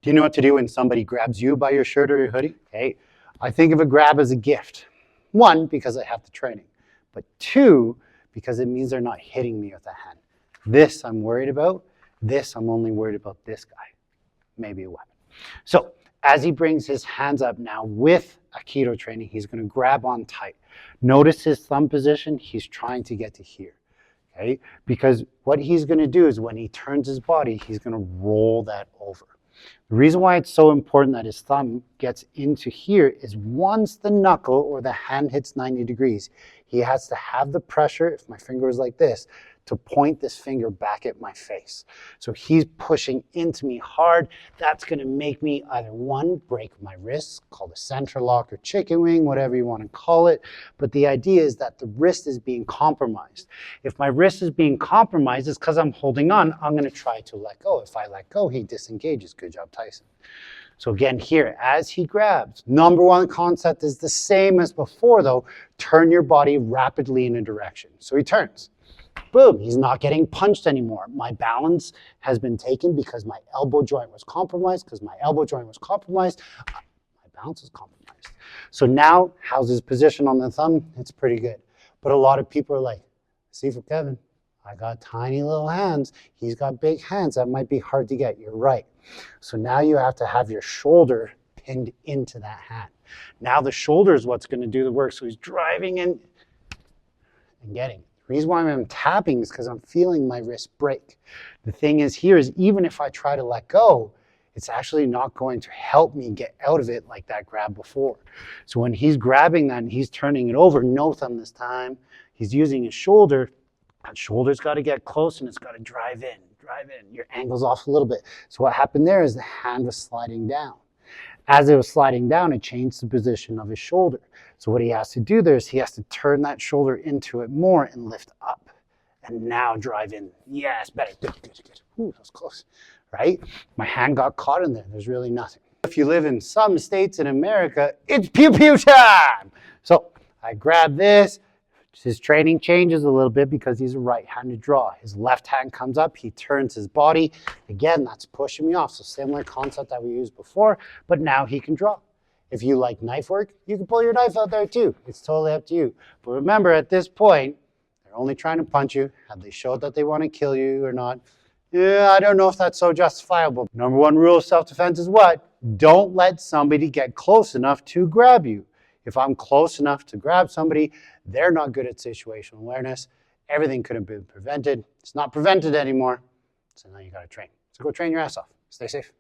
Do you know what to do when somebody grabs you by your shirt or your hoodie? Okay, I think of a grab as a gift. One, because I have the training, but two, because it means they're not hitting me with a hand. This I'm worried about. This I'm only worried about this guy, maybe a weapon. So as he brings his hands up now with Aikido training, he's going to grab on tight. Notice his thumb position. He's trying to get to here. Okay, because what he's going to do is when he turns his body, he's going to roll that over. The reason why it's so important that his thumb gets into here is once the knuckle or the hand hits 90 degrees, he has to have the pressure, if my finger is like this, to point this finger back at my face. So he's pushing into me hard. That's going to make me either one, break my wrists, called a center lock or chicken wing, whatever you want to call it. But the idea is that the wrist is being compromised. If my wrist is being compromised, it's because I'm holding on. I'm going to try to let go. If I let go, he disengages. Good job, Tyson. So again, here, as he grabs, number one concept is the same as before, though. Turn your body rapidly in a direction. So he turns. Boom, he's not getting punched anymore. My balance has been taken because my elbow joint was compromised. My balance is compromised. So now, how's his position on the thumb? It's pretty good. But a lot of people are like, Sifu Kevin, I got tiny little hands. He's got big hands. That might be hard to get. You're right. So now you have to have your shoulder pinned into that hand. Now the shoulder is what's going to do the work. So he's driving in and getting. The reason why I'm tapping is because I'm feeling my wrist break. The thing is here is even if I try to let go, it's actually not going to help me get out of it like that grab before. So when he's grabbing that and he's turning it over, no thumb this time, he's using his shoulder. That shoulder's got to get close and it's got to drive in. Your angle's off a little bit. So what happened there is the hand was sliding down. As it was sliding down, it changed the position of his shoulder. So what he has to do there is he has to turn that shoulder into it more and lift up. And now drive in. Yes, better. Good. Ooh, that was close. Right? My hand got caught in there. There's really nothing. If you live in some states in America, it's pew pew time. So I grab this. His training changes a little bit because he's a right-handed draw. His left hand comes up, he turns his body. Again, that's pushing me off. So similar concept that we used before, but now he can draw. If you like knife work, you can pull your knife out there too. It's totally up to you. But remember, at this point, they're only trying to punch you. Have they showed that they want to kill you or not? Yeah, I don't know if that's so justifiable. Number one rule of self-defense is what? Don't let somebody get close enough to grab you. If I'm close enough to grab somebody, they're not good at situational awareness. Everything could have been prevented. It's not prevented anymore. So now you got to train. So go train your ass off. Stay safe.